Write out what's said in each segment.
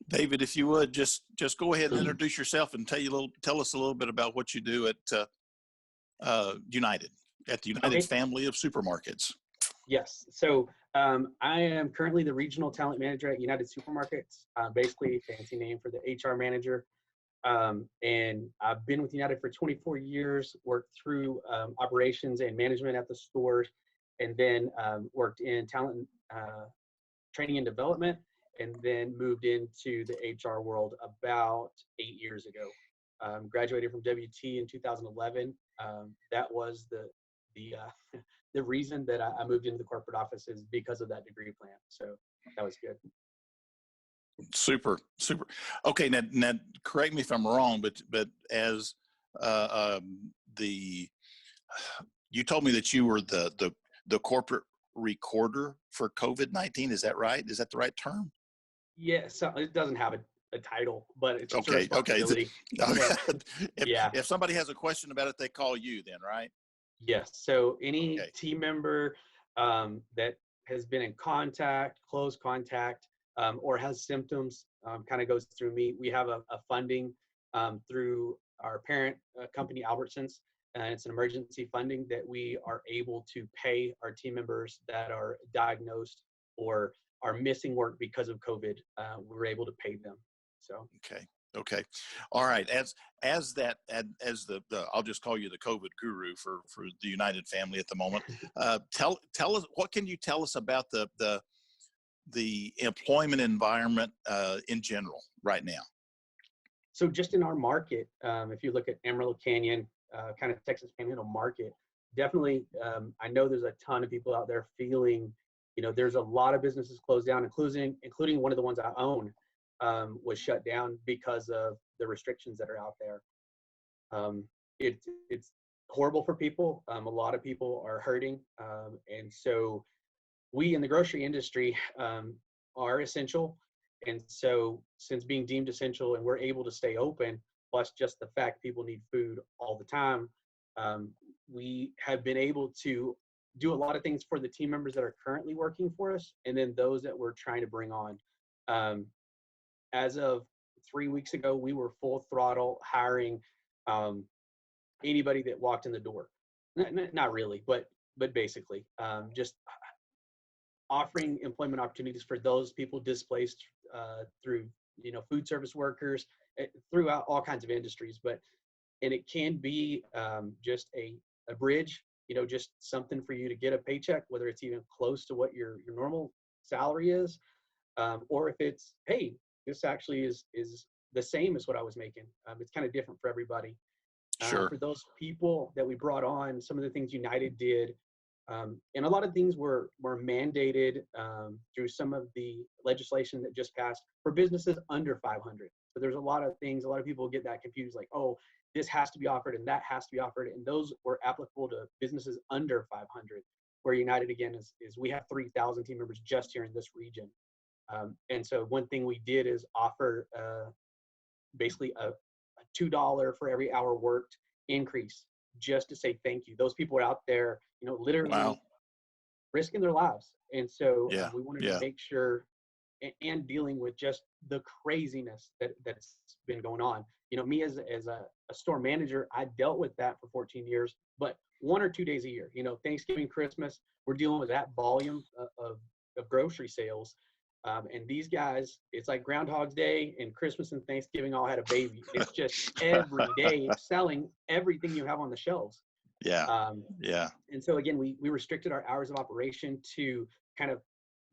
David, if you would just go ahead and introduce yourself and tell us a little bit about what you do at United, at the United Okay. family of supermarkets. Yes. So I am currently the regional talent manager at United Supermarkets, basically a fancy name for the HR manager. And I've been with United for 24 years, worked through operations and management at the stores, and then worked in talent training and development, and then moved into the HR world about 8 years ago. Graduated from WT in 2011. That was the reason that I moved into the corporate office is because of that degree plan. So that was good. Super. Okay, now correct me if I'm wrong, but as you told me that you were the corporate recorder for COVID-19. Is that right? Is that the right term? Yeah, so it doesn't have a title, but it's a Okay. responsibility. If somebody has a question about it, they call you then, right? Yes. So any team member that has been in contact, close contact, or has symptoms kind of goes through me. We have a funding through our parent company, Albertsons, and it's an emergency funding that we are able to pay our team members that are diagnosed or are missing work because of COVID. We're able to pay them. So okay, all right. As the I'll just call you the COVID guru for the United family at the moment. Tell us, what can you tell us about the employment environment in general right now? So just in our market, if you look at Amarillo Canyon, kind of Texas Panhandle market, definitely, I know there's a ton of people out there feeling, there's a lot of businesses closed down, including one of the ones I own, was shut down because of the restrictions that are out there. It's horrible for people. A lot of people are hurting. And so we in the grocery industry are essential. And so since being deemed essential and we're able to stay open, plus just the fact people need food all the time, we have been able to do a lot of things for the team members that are currently working for us, and then those that we're trying to bring on. As of 3 weeks ago, we were full throttle hiring anybody that walked in the door. Not really, but basically just offering employment opportunities for those people displaced through food service workers, throughout all kinds of industries. And it can be just a bridge, just something for you to get a paycheck, whether it's even close to what your normal salary is, or if it's, hey, this actually is the same as what I was making. It's kind of different for everybody. Sure. For those people that we brought on, some of the things United did, and a lot of things were mandated through some of the legislation that just passed for businesses under 500. So there's a lot of things, a lot of people get that confused, like, oh, this has to be offered and that has to be offered. And those were applicable to businesses under 500, where United, again, is we have 3,000 team members just here in this region. And so one thing we did is offer basically a $2 for every hour worked increase, just to say thank you. Those people are out there, literally risking their lives. And so we wanted to make sure, and dealing with just the craziness that's been going on. Me as a store manager, I dealt with that for 14 years, but 1 or 2 days a year, Thanksgiving, Christmas, we're dealing with that volume of grocery sales. And these guys, it's like Groundhog's Day and Christmas and Thanksgiving all had a baby. It's just every day selling everything you have on the shelves. And so again, we restricted our hours of operation to kind of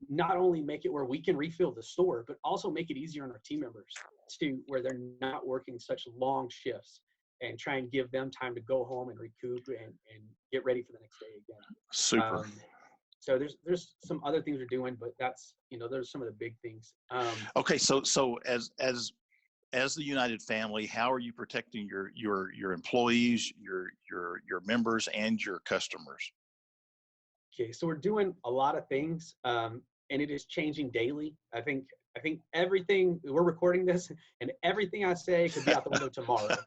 not only make it where we can refill the store, but also make it easier on our team members to where they're not working such long shifts, and try and give them time to go home and recoup and get ready for the next day again. Super. So there's some other things we're doing, but that's, there's some of the big things. Okay. So as the United family, how are you protecting your employees, your members, and your customers? Okay. So we're doing a lot of things, and it is changing daily. I think everything, we're recording this, and everything I say could be out the window tomorrow.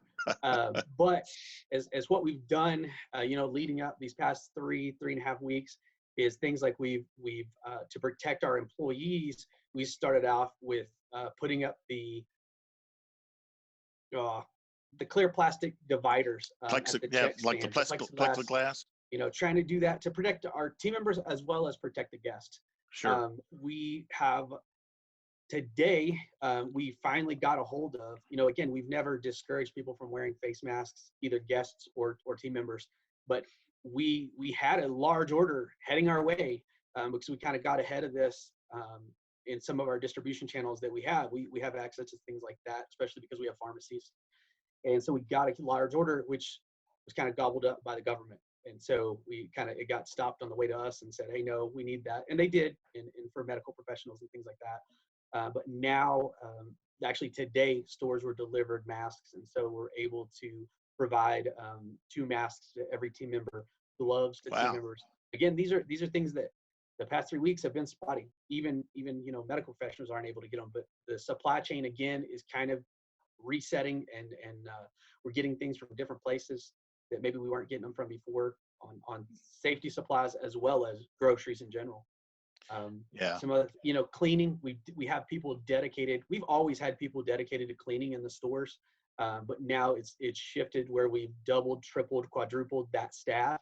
But as what we've done, leading up these past 3.5 weeks, is things like we've to protect our employees, we started off with putting up the clear plastic dividers at the Yeah, check like the stands, the plexiglass. trying to do that to protect our team members as well as protect the guests. Sure. We have today, we finally got a hold of, again, we've never discouraged people from wearing face masks, either guests or team members, but we had a large order heading our way because we kind of got ahead of this in some of our distribution channels that we have. We have access to things like that, especially because we have pharmacies. And so we got a large order, which was kind of gobbled up by the government. And so it got stopped on the way to us and said, hey, no, we need that. And they did, and for medical professionals and things like that. But now, actually today, stores were delivered masks. And so we're able to provide 2 masks to every team member, gloves to team members. Again, these are things that the past 3 weeks have been spotty. Even medical professionals aren't able to get them. But the supply chain, again, is kind of resetting, and we're getting things from different places that maybe we weren't getting them from before on safety supplies as well as groceries in general. Some other, cleaning, we have people dedicated. We've always had people dedicated to cleaning in the stores, but now it's shifted where we've doubled, tripled, quadrupled that staff,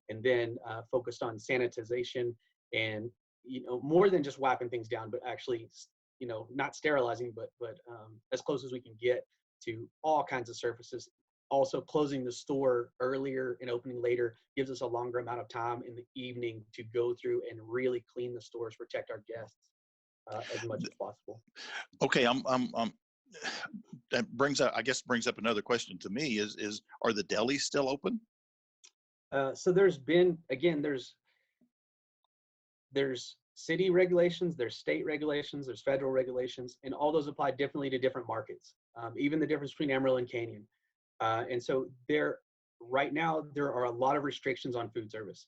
and then focused on sanitization and more than just wiping things down, but actually not sterilizing, but as close as we can get to all kinds of surfaces. Also, closing the store earlier and opening later gives us a longer amount of time in the evening to go through and really clean the stores, protect our guests as much as possible. Okay, that brings up another question to me: is are the delis still open? So there's been, again, there's city regulations, there's state regulations, there's federal regulations, and all those apply differently to different markets. Even the difference between Amarillo and Canyon. And so right now, there are a lot of restrictions on food service.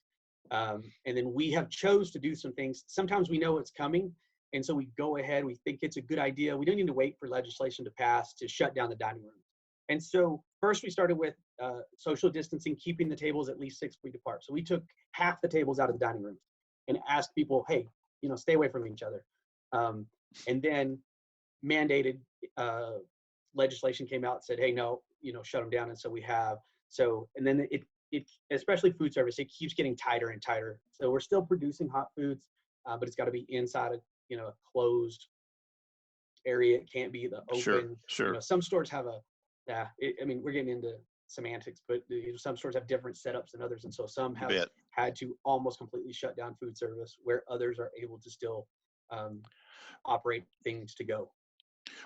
And then we have chose to do some things. Sometimes we know it's coming, and so we go ahead, we think it's a good idea. We don't need to wait for legislation to pass to shut down the dining room. And so first we started with social distancing, keeping the tables at least 6 feet apart. So we took half the tables out of the dining room and asked people, hey, stay away from each other. And then mandated legislation came out and said, hey, no, shut them down. And so we have, and then it especially food service, it keeps getting tighter and tighter. So we're still producing hot foods, but it's got to be inside of, a closed area. It can't be the open. Sure. Some stores have we're getting into semantics, but some stores have different setups than others. And so some have had to almost completely shut down food service, where others are able to still operate things to go.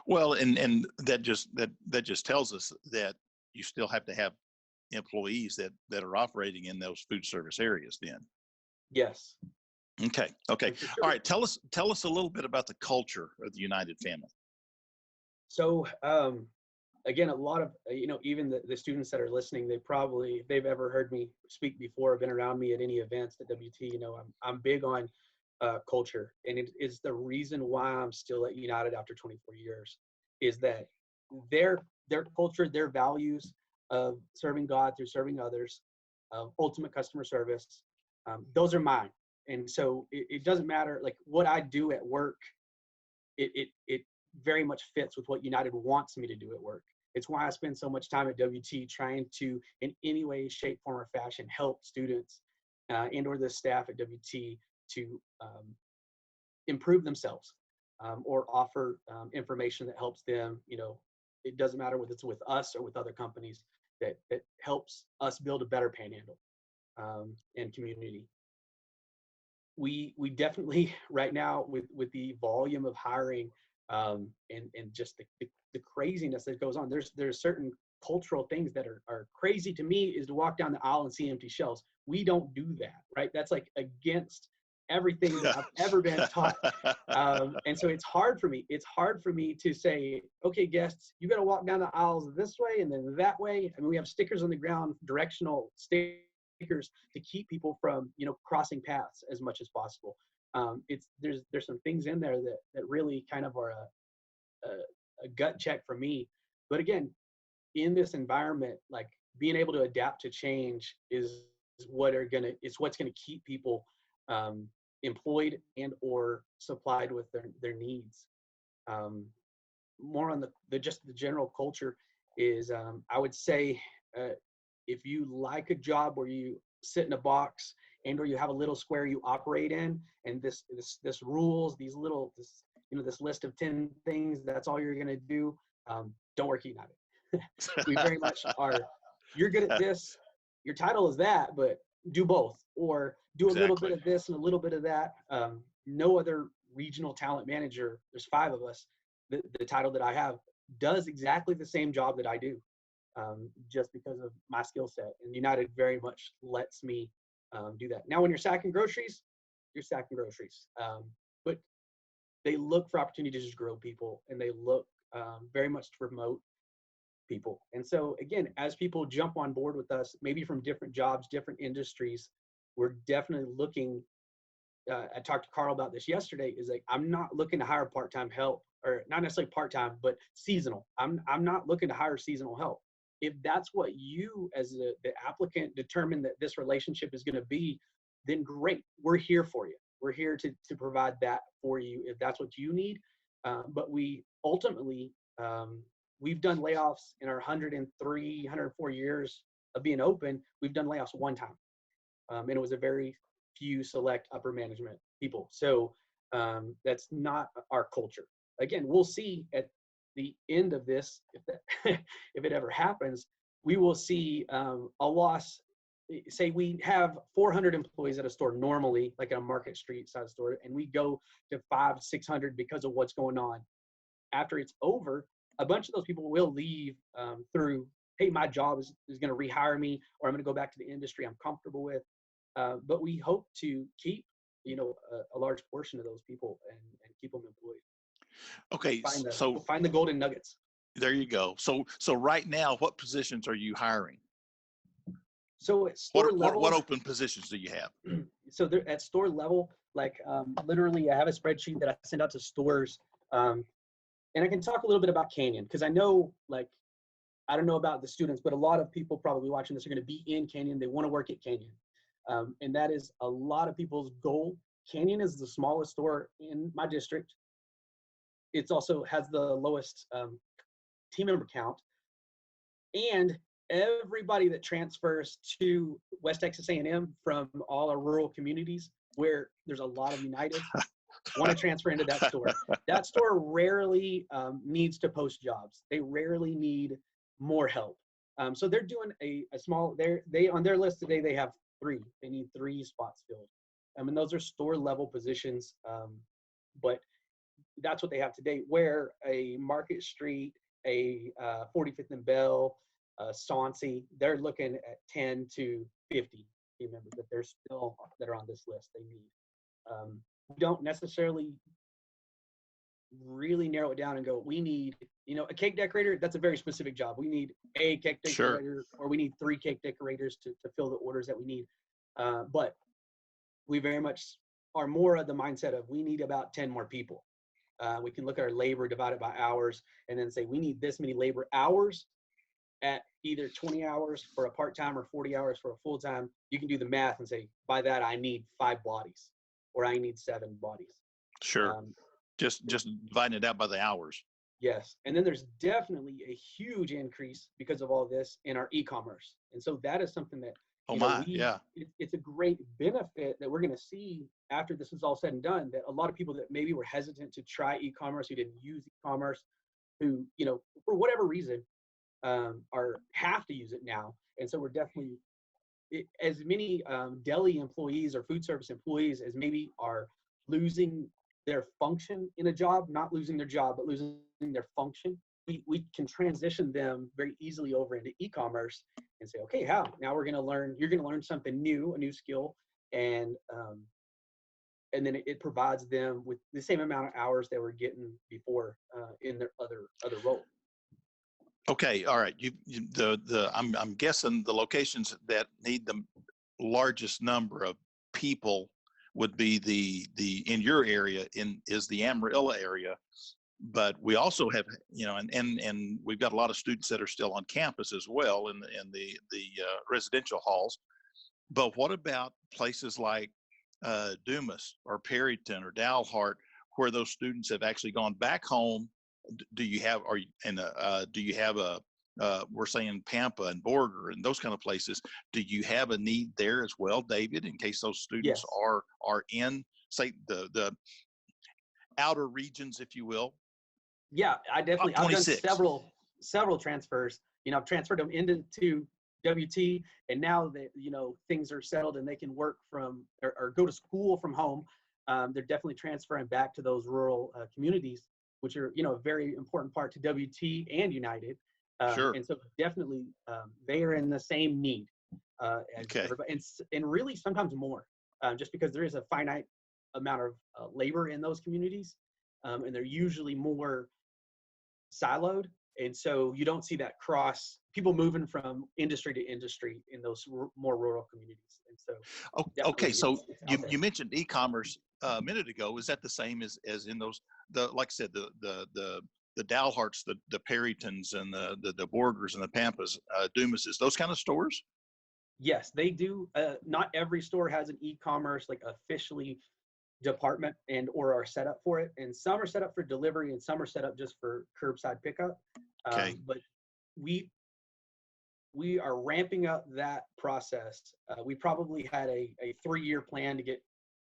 Well, and that just tells us that you still have to have employees that are operating in those food service areas then. Yes. Okay. Sure. All right. Tell us a little bit about the culture of the United family. So, again, a lot of, even the students that are listening, if they've ever heard me speak before, been around me at any events at WT, I'm big on culture. And it is the reason why I'm still at United after 24 years, is that their culture, their values of serving God through serving others, ultimate customer service, those are mine. And so it doesn't matter, like, what I do at work, it very much fits with what United wants me to do at work. It's why I spend so much time at WT trying to, in any way, shape, form, or fashion, help students and or the staff at WT to improve themselves or offer information that helps them. It doesn't matter whether it's with us or with other companies, that helps us build a better Panhandle and community. We definitely, right now, with the volume of hiring and just the craziness that goes on, there's certain cultural things that are crazy to me, is to walk down the aisle and see empty shelves. We don't do that, right? That's like against everything that I've ever been taught. And so it's hard for me. It's hard for me to say, okay, guests, you got to walk down the aisles this way and then that way. I mean, we have stickers on the ground, directional stickers, to keep people from, crossing paths as much as possible. There's some things in there that really kind of are a gut check for me. But again, in this environment, like, being able to adapt to change is what's gonna keep people employed and or supplied with their needs. more on the just the general culture is, I would say, if you like a job where you sit in a box and or you have a little square you operate in, and this rules, this list of 10 things, that's all you're going to do, don't work at United. We very much are, you're good at this, your title is that, but do both, or do a little bit of this and a little bit of that. No other regional talent manager, there's 5 of us, the title that I have does exactly the same job that I do, just because of my skill set. And United very much lets me do that. Now, when you're sacking groceries, you're sacking groceries. But they look for opportunities to just grow people, and they look very much to promote people. And so, again, as people jump on board with us, maybe from different jobs, different industries, we're definitely looking. I talked to Carl about this yesterday, is like, I'm not looking to hire part-time help, or not necessarily part-time, but seasonal. I'm not looking to hire seasonal help. If that's what you as the applicant determine that this relationship is going to be, then great. We're here for you. We're here to provide that for you if that's what you need. But we ultimately, we've done layoffs in our 103, 104 years of being open. We've done layoffs one time. And it was a very few select upper management people. So that's not our culture. Again, we'll see at the end of this, if it ever happens, we will see a loss. Say we have 400 employees at a store normally, like a Market Street size store, and we go to 500, 600 because of what's going on. After it's over, a bunch of those people will leave through, hey, my job is going to rehire me, or I'm going to go back to the industry I'm comfortable with. But we hope to keep, a large portion of those people and keep them employed. Okay, Find the golden nuggets. There you go. So right now, what positions are you hiring? So at store level, what open positions do you have? So they're at store level, like literally, I have a spreadsheet that I send out to stores, and I can talk a little bit about Canyon, because I know, I don't know about the students, but a lot of people probably watching this are going to be in Canyon. They want to work at Canyon, and that is a lot of people's goal. Canyon is the smallest store in my district. It's also has the lowest team member count, and everybody that transfers to West Texas A&M from all our rural communities where there's a lot of United want to transfer into that store. That store rarely needs to post jobs. They rarely need more help. So they're doing a small, they on their list today, they have 3. They need 3 spots filled. And those are store level positions, but that's what they have today, where a Market Street, a 45th and Bell, Sauncey, they're looking at 10 to 50 team members that are on this list they need. We don't necessarily really narrow it down and go, we need, a cake decorator, that's a very specific job. We need a cake decorator, or we need 3 cake decorators to fill the orders that we need. But we very much are more of the mindset of, we need about 10 more people. We can look at our labor divided by hours and then say, we need this many labor hours at either 20 hours for a part-time or 40 hours for a full-time. You can do the math and say, by that, I need 5 bodies, or I need 7 bodies. Sure. Just dividing it out by the hours. Yes. And then there's definitely a huge increase because of all this in our e-commerce. And so that is something that, it's a great benefit that we're going to see after this is all said and done, that a lot of people that maybe were hesitant to try e-commerce, who didn't use e-commerce, who, for whatever reason, have to use it now. And so we're definitely, as many deli employees or food service employees as maybe are losing their function in a job, not losing their job, but losing their function, we can transition them very easily over into e-commerce and say, okay, how? Now you're going to learn something new, a new skill, and then it provides them with the same amount of hours they were getting before in their other role. Okay, all right. I'm guessing the locations that need the largest number of people would be the in your area is the Amarillo area, but we also have and we've got a lot of students that are still on campus as well in the residential halls. But what about places like Dumas or Perryton or Dalhart, where those students have actually gone back home do you have, do you have we're saying Pampa and Borger and those kind of places. Do you have a need there as well, David, in case those students Yes. are in, say, the outer regions, if you will? Yeah, I've done 26. several transfers. I've transferred them into WT, and now that, things are settled and they can work from or go to school from home, they're definitely transferring back to those rural communities, which are, a very important part to WT and United. Sure. And so definitely they are in the same need as Okay. everybody, and really sometimes more, just because there is a finite amount of labor in those communities, and they're usually more siloed, and so you don't see that cross people moving from industry to industry in those more rural communities. And so Okay, so it's out there. you mentioned e-commerce a minute ago. Is that the same as in those, like I said, the Dalharts, the Perrytons, and the Borgers and the Pampas, Dumases, those kind of stores? Yes, they do. Not every store has an e-commerce like officially department and or are set up for it, and some are set up for delivery and some are set up just for curbside pickup. Okay. But we are ramping up that process. We probably had a 3-year plan to get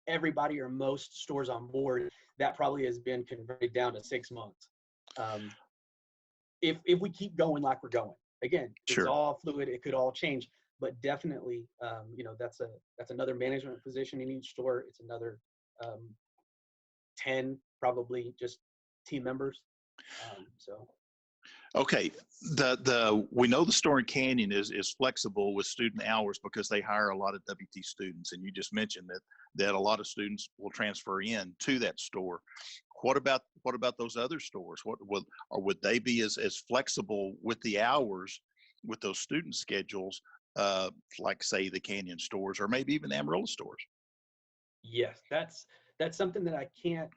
everybody or most stores on board. That probably has been converted down to 6 months. If we keep going like we're going, again, it's Sure. all fluid. It could all change, but definitely, that's another management position in each store. It's another 10 probably just team members. So. Okay, we know the store in Canyon is flexible with student hours because they hire a lot of WT students, and you just mentioned that a lot of students will transfer in to that store. What about those other stores? Would they be as flexible with the hours with those student schedules, like say the Canyon stores or maybe even the Amarillo stores? Yes, that's something that I can't,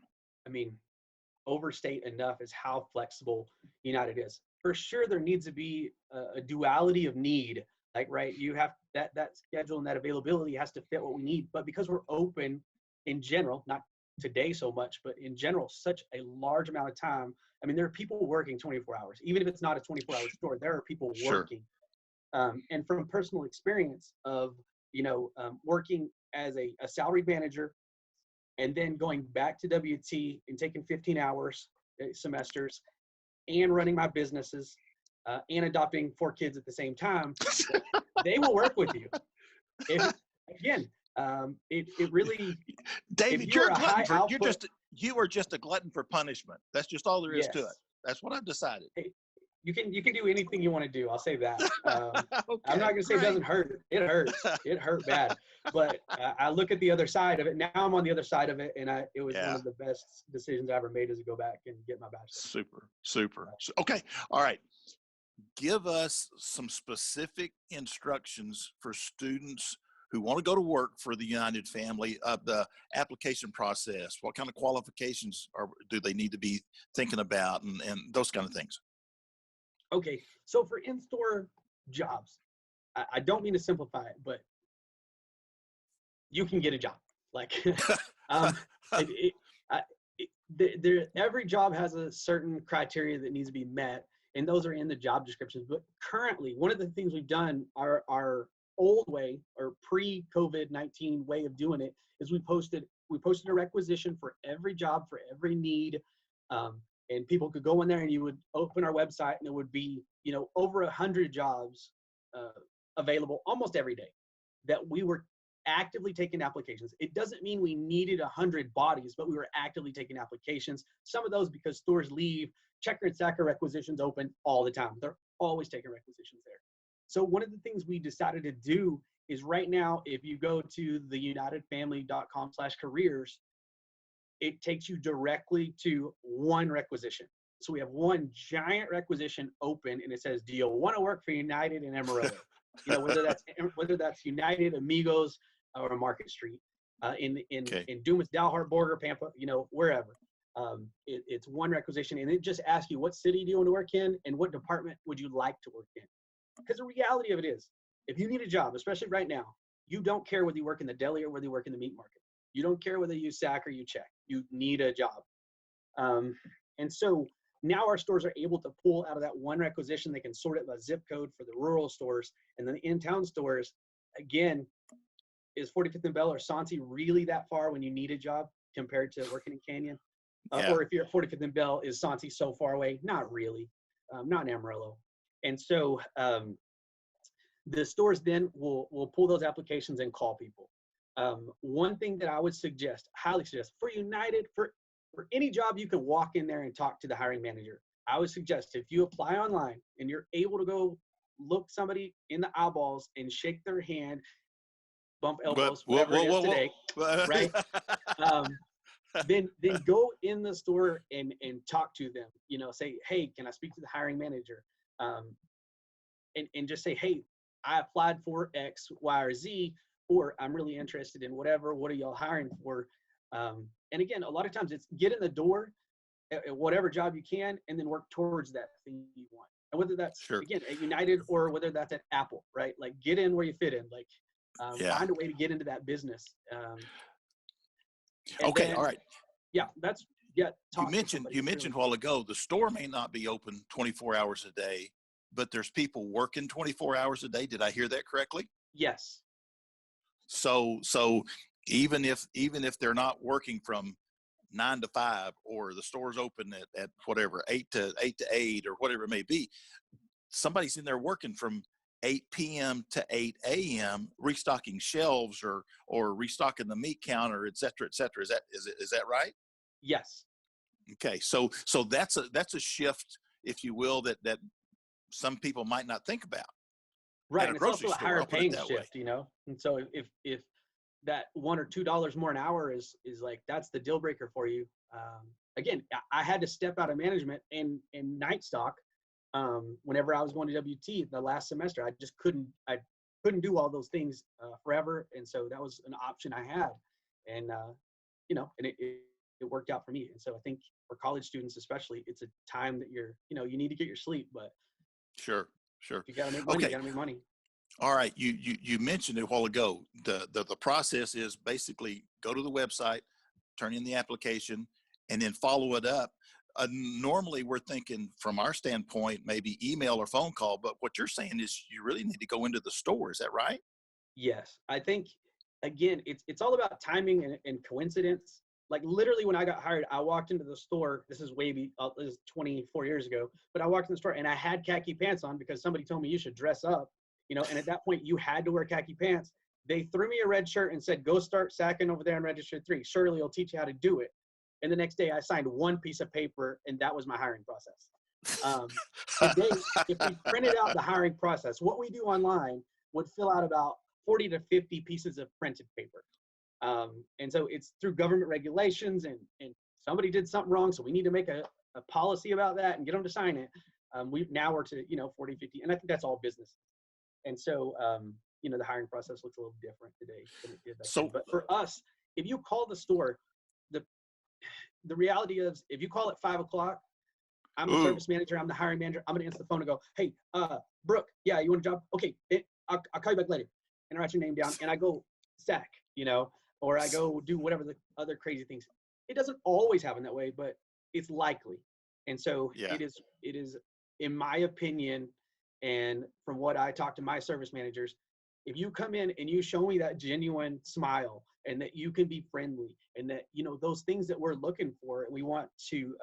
overstate enough, is how flexible United is. For sure, there needs to be a duality of need. Like, right, you have that schedule and that availability has to fit what we need. But because we're open in general, not today so much, but in general, such a large amount of time. There are people working 24 hours. Even if it's not a 24-hour store, there are people working. Sure. And from personal experience of, working as a salaried manager, and then going back to WT and taking 15 hours semesters and running my businesses and adopting 4 kids at the same time, they will work with you. Again, it really, David, you are just a glutton for punishment. That's just all there is to it. That's what I've decided. You can do anything you want to do. I'll say that. Okay, I'm not gonna say it doesn't hurt. It hurts. It hurt bad. But I look at the other side of it. Now I'm on the other side of it, and it was one of the best decisions I ever made, is to go back and get my bachelor's. Super. Okay, all right. Give us some specific instructions for students who want to go to work for the United family, the application process. What kind of qualifications do they need to be thinking about, and those kind of things? Okay, so for in-store jobs, I don't mean to simplify it, but you can get a job. Like, every job has a certain criteria that needs to be met, and those are in the job descriptions. But currently, one of the things we've done, our old way or pre-COVID-19 way of doing it, is we posted a requisition for every job, for every need. And people could go in there and you would open our website and there would be, over 100 jobs available almost every day that we were actively taking applications. It doesn't mean we needed 100 bodies, but we were actively taking applications. Some of those because stores leave, checker and stacker requisitions open all the time. They're always taking requisitions there. So one of the things we decided to do is, right now, if you go to the unitedfamily.com/careers, it takes you directly to one requisition. So we have one giant requisition open, and it says, "Do you want to work for United in Amarillo?" Whether that's United, Amigos, or Market Street, in Dumas, Dalhart, Borger, Pampa, wherever. It's one requisition, and it just asks you, what city do you want to work in, and what department would you like to work in? Because the reality of it is, if you need a job, especially right now, you don't care whether you work in the deli or whether you work in the meat market. You don't care whether you SAC or you check. You need a job. And so now our stores are able to pull out of that one requisition. They can sort it by zip code for the rural stores, and then the in-town stores. Again, is 45th and Bell or Santi really that far when you need a job compared to working in Canyon? Yeah. Or if you're at 45th and Bell, is Santi so far away? Not really, not in Amarillo. And so the stores then will pull those applications and call people. One thing that I would suggest, highly suggest, for United, for any job, you can walk in there and talk to the hiring manager. I would suggest if you apply online and you're able to go look somebody in the eyeballs and shake their hand, bump elbows, whatever it is today, right? Then go in the store and talk to them. You know, say, hey, can I speak to the hiring manager? And just say, hey, I applied for X, Y, or Z, or I'm really interested in whatever. What are y'all hiring for? And again, a lot of times it's get in the door at whatever job you can, and then work towards that thing you want. And whether that's, again, at United or whether that's at Apple, right? Like, get in where you fit in. Like, find a way to get into that business. Okay, then, all right. Yeah, that's, you mentioned a while ago, the store may not be open 24 hours a day, but there's people working 24 hours a day. Did I hear that correctly? Yes. So even if they're not working from 9 to 5, or the store's open at whatever, 8 to 8 or whatever it may be, somebody's in there working from 8 p.m. to 8 a.m. restocking shelves or restocking the meat counter, et cetera, et cetera. Is that right? Yes. Okay. So that's a shift, if you will, that some people might not think about. Right. And it's also a higher paying shift, you know? And so if that $1 or $2 more an hour is like, that's the deal breaker for you. Again, I had to step out of management and night stock. Whenever I was going to WT the last semester, I just couldn't do all those things forever. And so that was an option I had. And, you know, and it worked out for me. And so I think for college students, especially, it's a time that you need to get your sleep, but Sure. you got to make money. You got to make money. All right. You mentioned it a while ago. The process is basically go to the website, turn in the application, and then follow it up. Normally we're thinking from our standpoint, maybe email or phone call, but what you're saying is you really need to go into the store. Is that right? Yes. I think, again, it's all about timing and coincidence. Like, literally when I got hired, I walked into the store. This is this is 24 years ago, but I walked in the store and I had khaki pants on because somebody told me you should dress up, you know, and at that point you had to wear khaki pants. They threw me a red shirt and said, go start sacking over there on Register 3. Shirley will teach you how to do it. And the next day I signed one piece of paper, and that was my hiring process. Today, if we printed out the hiring process, what we do online would fill out about 40 to 50 pieces of printed paper. And so it's through government regulations, and somebody did something wrong, so we need to make a policy about that and get them to sign it. We're to 40, 50, and I think that's all business. And so the hiring process looks a little different today than it did back then. But for us, if you call the store, the reality is, if you call at 5 o'clock, I'm the service manager, I'm the hiring manager, I'm gonna answer the phone and go, hey, Brooke, yeah, you want a job? Okay, I'll call you back later. And I write your name down, and I go sack, or I go do whatever the other crazy things. It doesn't always happen that way, but it's likely. And so it is, in my opinion, and from what I talk to my service managers, if you come in and you show me that genuine smile, and that you can be friendly, and that, those things that we're looking for, and we want to,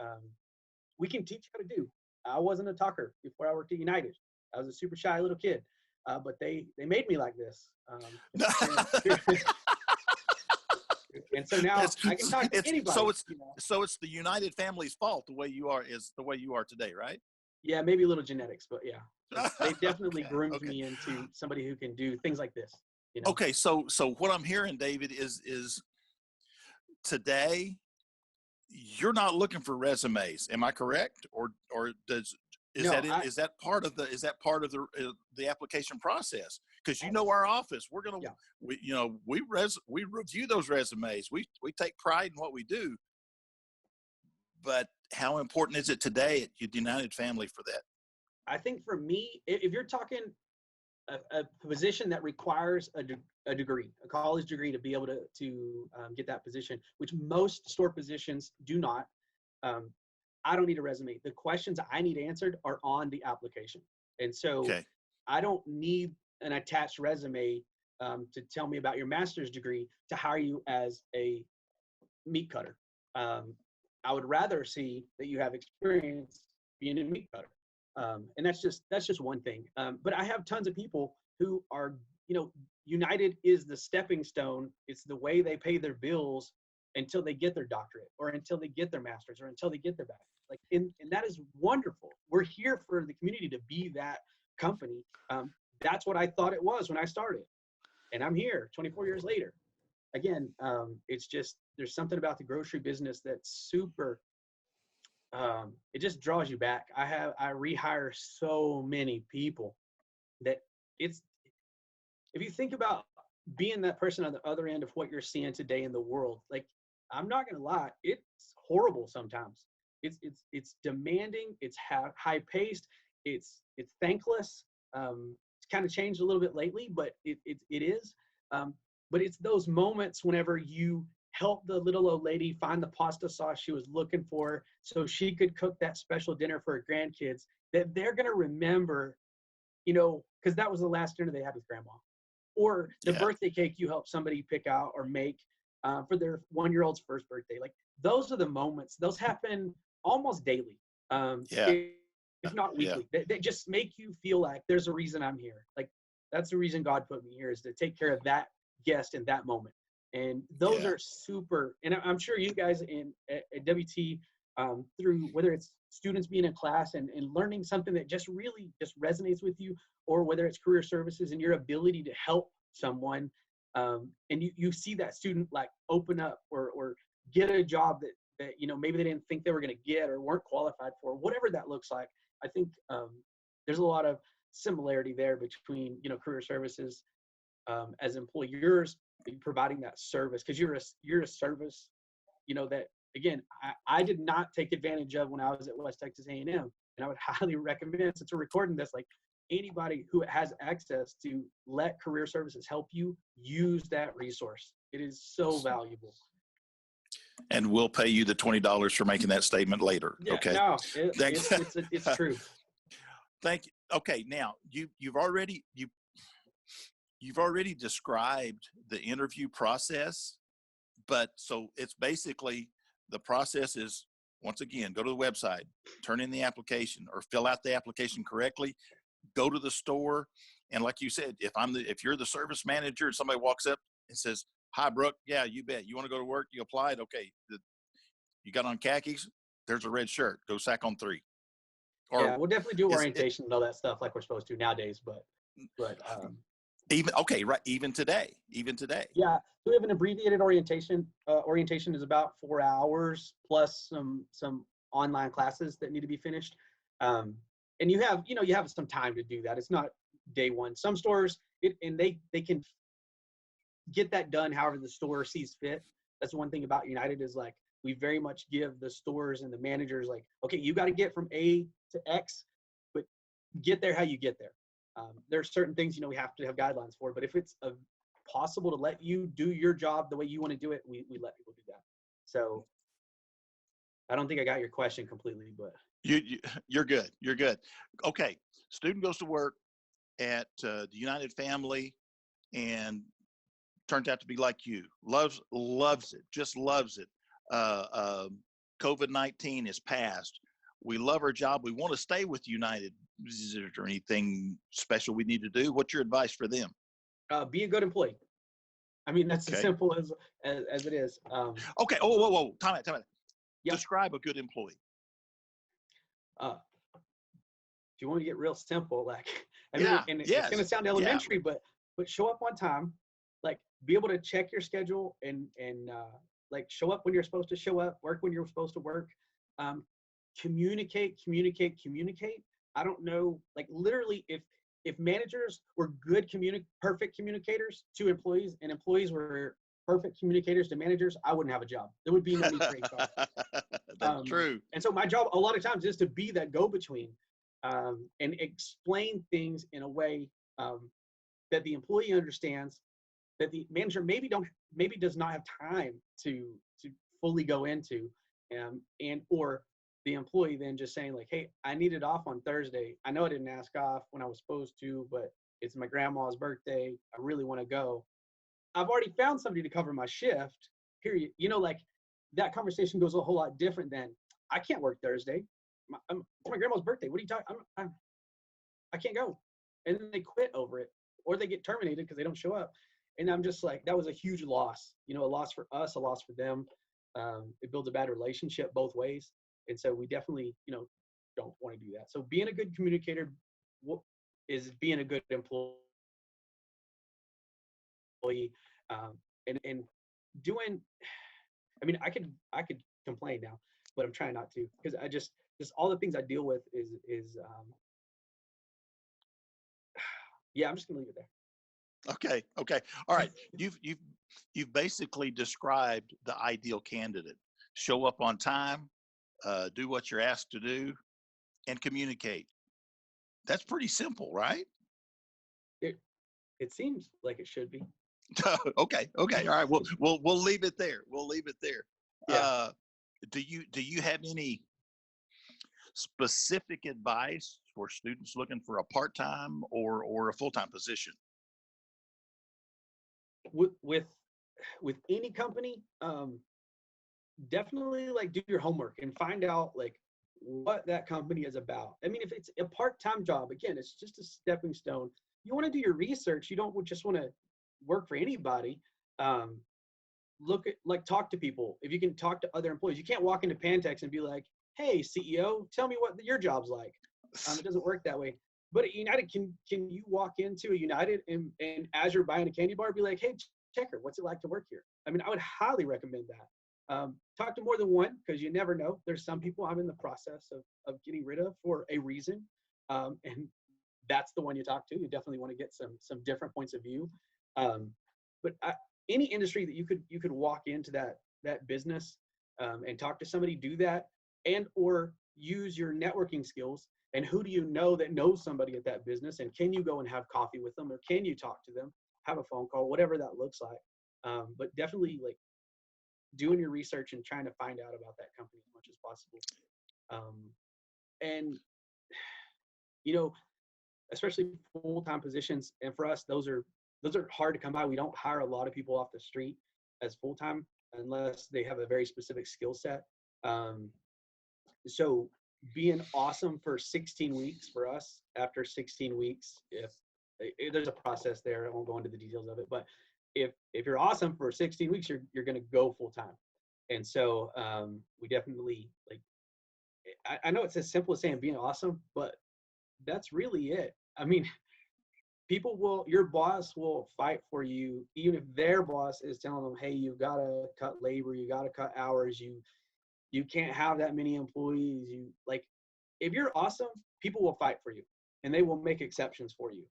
we can teach you how to do. I wasn't a talker before I worked at United. I was a super shy little kid, but they made me like this. And so now I can talk to anybody. So it's the United family's fault the way you are today, right? Yeah, maybe a little genetics, but yeah, they definitely groomed me into somebody who can do things like this. Okay, so what I'm hearing, David, is today you're not looking for resumes. Am I correct? Or is that part of the application process? Because our office, we're gonna we review those resumes. We take pride in what we do. But how important is it today at United Family for that? I think for me, if you're talking a position that requires a degree, a college degree, to be able to get that position, which most store positions do not, I don't need a resume. The questions I need answered are on the application. And so Okay. I don't need an attached resume to tell me about your master's degree to hire you as a meat cutter. I would rather see that you have experience being a meat cutter. And that's just one thing. But I have tons of people who are, United is the stepping stone. It's the way they pay their bills until they get their doctorate or until they get their master's or until they get their bachelor's. And that is wonderful. We're here for the community to be that company. That's what I thought it was when I started. And I'm here 24 years later. Again, it's just, there's something about the grocery business that's super, it just draws you back. I rehire so many people that if you think about being that person on the other end of what you're seeing today in the world, like, I'm not going to lie, it's horrible sometimes. It's demanding, it's high paced, it's thankless. It's kind of changed a little bit lately, but it is. But it's those moments whenever you help the little old lady find the pasta sauce she was looking for so she could cook that special dinner for her grandkids, that they're going to remember, because that was the last dinner they had with grandma. Or the birthday cake you helped somebody pick out or make for their 1-year-old's first birthday. Like, those are the moments. Those happen almost daily, if not weekly. They just make you feel like there's a reason I'm here. Like, that's the reason God put me here, is to take care of that guest in that moment. And those are super. And I'm sure you guys at WT, through whether it's students being in class and learning something that just really just resonates with you, or whether it's career services and your ability to help someone, and you see that student like open up or get a job that maybe they didn't think they were going to get or weren't qualified for, whatever that looks like. I think there's a lot of similarity there between career services as employers providing that service, because you're a service that, again, I did not take advantage of when I was at West Texas A&M, and I would highly recommend, since we're recording this, like, anybody who has access to let career services help you, use that resource. It is so valuable. And we'll pay you the $20 for making that statement later. Yeah, okay. No, it's true. Thank you. Okay, now you've already described the interview process, but so it's basically, the process is, once again, go to the website, turn in the application or fill out the application correctly, go to the store. And like you said, if you're the service manager and somebody walks up and says, "Hi, Brooke. Yeah, you bet. You want to go to work? You applied. Okay. You got on khakis. There's a red shirt. Go sack on 3." Or yeah, we'll definitely do orientation and all that stuff like we're supposed to nowadays, but even today. Yeah, so we have an abbreviated orientation. Orientation is about 4 hours plus some online classes that need to be finished. And you have some time to do that. It's not day one. Some stores they can get that done however the store sees fit. That's one thing about United, is like, we very much give the stores and the managers, like, okay, you got to get from A to X, but get there how you get there. There are certain things we have to have guidelines for, but if it's possible to let you do your job the way you want to do it, we let people do that. So I don't think I got your question completely, but you're good. You're good. Okay, student goes to work at the United Family and turns out to be like you, loves it, just loves it. COVID-19 is past. We love our job. We want to stay with United. Is there anything special we need to do? What's your advice for them? Be a good employee. I mean, that's as simple as it is. Okay. Oh, whoa. Time out. Yep. Describe a good employee. If you want to get real simple, like, it's going to sound elementary, but show up on time, like, be able to check your schedule and like, show up when you're supposed to show up, work when you're supposed to work, communicate. I don't know, like, literally, if managers were perfect communicators to employees, and employees were perfect communicators to managers, I wouldn't have a job. There would be no need for HR. That's true. And so my job a lot of times is to be that go-between, and explain things in a way that the employee understands, that the manager maybe does not have time to fully go into, or the employee then just saying like, hey, I need it off on Thursday. I know I didn't ask off when I was supposed to, but it's my grandma's birthday. I really want to go. I've already found somebody to cover my shift, period. Like that conversation goes a whole lot different than, I can't work Thursday. It's my grandma's birthday. What are you talking? I can't go. And then they quit over it, or they get terminated because they don't show up. And I'm just like, that was a huge loss, a loss for us, a loss for them. It builds a bad relationship both ways. And so we definitely, don't want to do that. So being a good communicator is being a good employee, and doing, I mean, I could complain now, but I'm trying not to, because I just all the things I deal with is yeah, I'm just gonna leave it there. Okay. All right. You've basically described the ideal candidate. Show up on time, do what you're asked to do, and communicate. That's pretty simple, right? It seems like it should be. Okay. All right. We'll leave it there. Yeah. Do you have any specific advice for students looking for a part-time or a full-time position? With any company, definitely like do your homework and find out like what that company is about. I mean, if it's a part-time job, again, it's just a stepping stone. You want to do your research. You don't just want to work for anybody. Talk to people. If you can talk to other employees, you can't walk into Pantex and be like, hey, CEO, tell me what your job's like. It doesn't work that way. But at United, can you walk into a United and as you're buying a candy bar, be like, hey, Checker, what's it like to work here? I mean, I would highly recommend that. Talk to more than one, because you never know. There's some people I'm in the process of getting rid of for a reason. And that's the one you talk to. You definitely want to get some different points of view. But any industry that you could walk into that business and talk to somebody, do that, and or use your networking skills. And who do you know that knows somebody at that business? And can you go and have coffee with them, or can you talk to them, have a phone call, whatever that looks like. But definitely like doing your research and trying to find out about that company as much as possible. And especially full-time positions. And for us, those are hard to come by. We don't hire a lot of people off the street as full-time unless they have a very specific skill set. So being awesome for 16 weeks for us, after 16 weeks, if there's a process there, I won't go into the details of it, but if you're awesome for 16 weeks, you're going to go full-time. And so we definitely, like, I know it's as simple as saying being awesome, but that's really it. I mean, your boss will fight for you, even if their boss is telling them, hey, you got to cut labor, you got to cut hours, you can't have that many employees. If you're awesome, people will fight for you and they will make exceptions for you.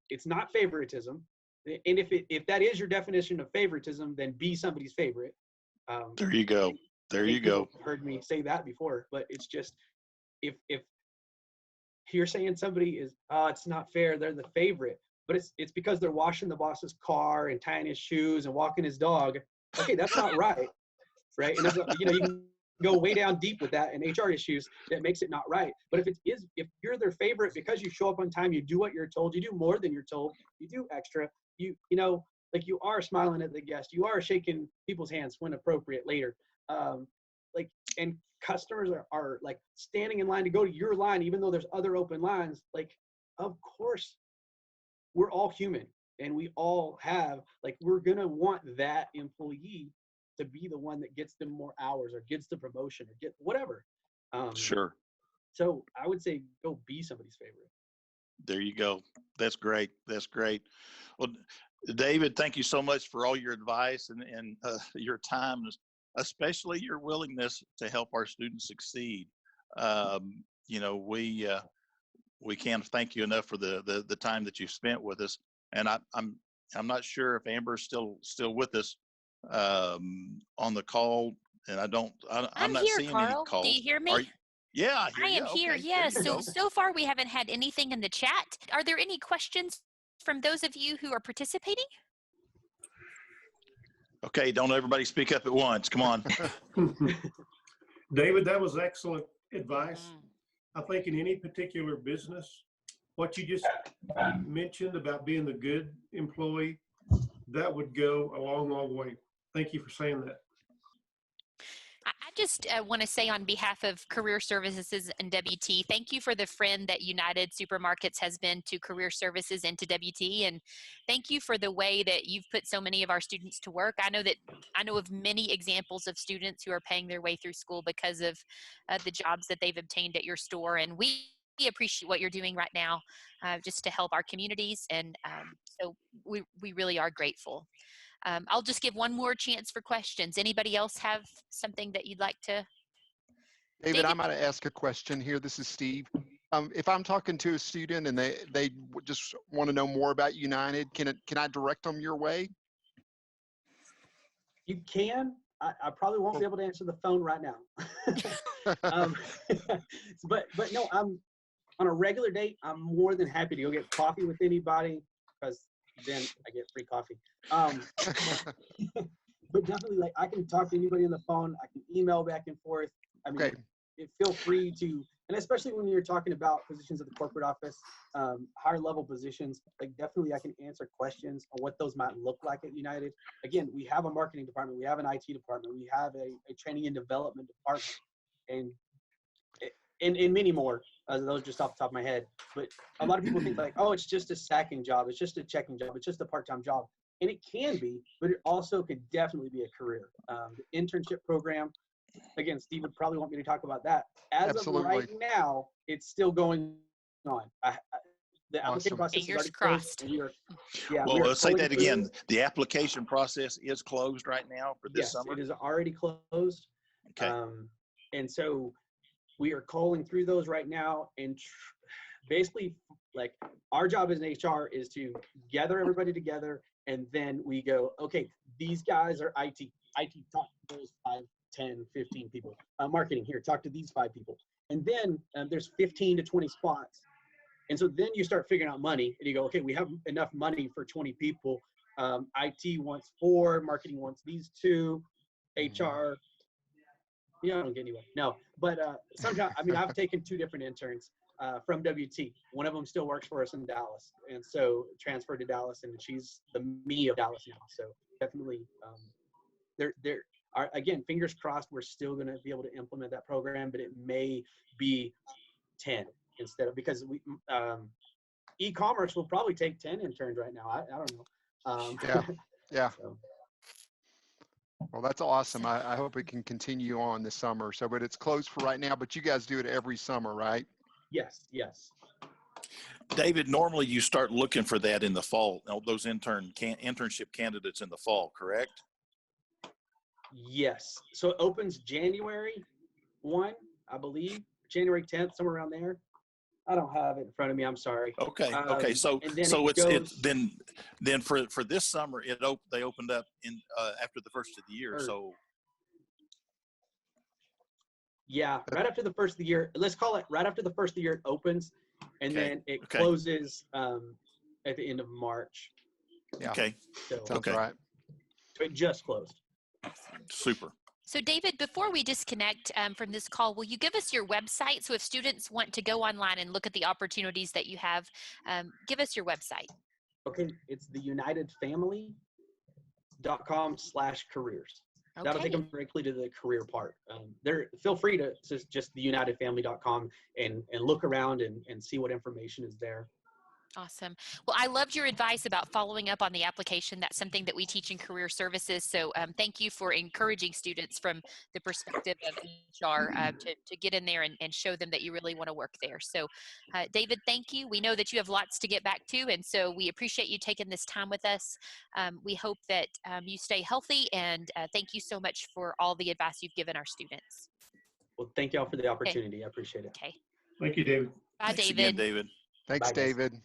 It's not favoritism. And if that is your definition of favoritism, then be somebody's favorite. There you go. Heard me say that before, but it's just, if you're saying somebody is, it's not fair, they're the favorite, but it's because they're washing the boss's car and tying his shoes and walking his dog. Okay, that's not right. Right. And you can go way down deep with that and HR issues that makes it not right. But if you're their favorite because you show up on time, you do what you're told, you do more than you're told, you do extra, like you are smiling at the guest, you are shaking people's hands when appropriate later. And customers are like standing in line to go to your line, even though there's other open lines. Like, of course, we're all human and we all have, like, we're going to want that employee to be the one that gets them more hours or gets the promotion or get whatever. Sure. So I would say go be somebody's favorite. There you go. That's great. Well, David, thank you so much for all your advice and your time, especially your willingness to help our students succeed. We can't thank you enough for the time that you've spent with us. And I'm not sure if Amber's still with us on the call, and I'm not here, seeing Carl. any calls. Do you hear me? Yeah, I am here. Okay, Yes. So far we haven't had anything in the chat. Are there any questions from those of you who are participating? Okay, don't everybody speak up at once. Come on. David, that was excellent advice. I think in any particular business, what you just mentioned about being the good employee, that would go a long, long way. Thank you for saying that. I just want to say on behalf of Career Services and WT, thank you for the friend that United Supermarkets has been to Career Services and to WT, and thank you for the way that you've put so many of our students to work. I know of many examples of students who are paying their way through school because of the jobs that they've obtained at your store, and we appreciate what you're doing right now just to help our communities, and so we really are grateful. I'll just give one more chance for questions. Anybody else have something that you'd like to? David, I might ask a question here. This is Steve. If I'm talking to a student and they just want to know more about United, can I direct them your way? You can. I probably won't be able to answer the phone right now. But no, I'm on a regular date. I'm more than happy to go get coffee with anybody because then I get free coffee. But definitely, like, I can talk to anybody on the phone. I can email back and forth. I mean, feel free to, and especially when you're talking about positions at the corporate office, higher level positions, like definitely I can answer questions on what those might look like at United. Again, we have a marketing department, we have an IT department, we have a training and development department, and many more. Those just off the top of my head. But a lot of people think like, oh, it's just a sacking job, it's just a checking job, it's just a part-time job. And it can be, but it also could definitely be a career. The internship program, again, Steve would probably want me to talk about that. As of right now, it's still going on. The application process is already crossed. Well, let's say that again. The application process is closed right now for this summer? Yes, it is already closed. Okay. And so we are calling through those right now, and basically, like, our job as an HR is to gather everybody together, and then we go, okay, these guys are IT. IT, talk to those 5, 10, 15 people. Marketing, here, talk to these 5 people. And then there's 15 to 20 spots. And so then you start figuring out money, and you go, okay, we have enough money for 20 people. IT wants 4, marketing wants these 2, HR, don't get anywhere. No, but sometimes, I mean, I've taken 2 different interns from WT. One of them still works for us in Dallas, and so transferred to Dallas, and she's the me of Dallas now. So definitely, there are, again, fingers crossed, we're still going to be able to implement that program, but it may be 10 instead of, because we e-commerce will probably take 10 interns right now. I don't know. Yeah. So. Well, that's awesome. I hope it can continue on this summer. So, but it's closed for right now, but you guys do it every summer, right? Yes. David, normally you start looking for that in the fall, those internship candidates in the fall, correct? Yes. So it opens January 1, I believe, January 10th, somewhere around there. I don't have it in front of me. I'm sorry. Okay. So then for this summer, they opened up in after the first of the year. So yeah, right after the first of the year. Let's call it right after the first of the year it opens, and then it closes at the end of March. Yeah. Okay. So, sounds right. So it just closed. Super. So David, before we disconnect from this call, will you give us your website? So if students want to go online and look at the opportunities that you have, give us your website. Okay, it's theunitedfamily.com/careers. Okay. That'll take them directly to the career part. Feel free to just theunitedfamily.com and look around and see what information is there. Awesome. Well, I loved your advice about following up on the application. That's something that we teach in career services. So thank you for encouraging students from the perspective of HR to get in there and show them that you really want to work there. So David, thank you. We know that you have lots to get back to, and so we appreciate you taking this time with us. We hope that you stay healthy, and thank you so much for all the advice you've given our students. Well, thank y'all for the opportunity. I appreciate it. Okay. Thank you, David. Bye, Thanks David. again, David. Thanks, Bye, guys. David.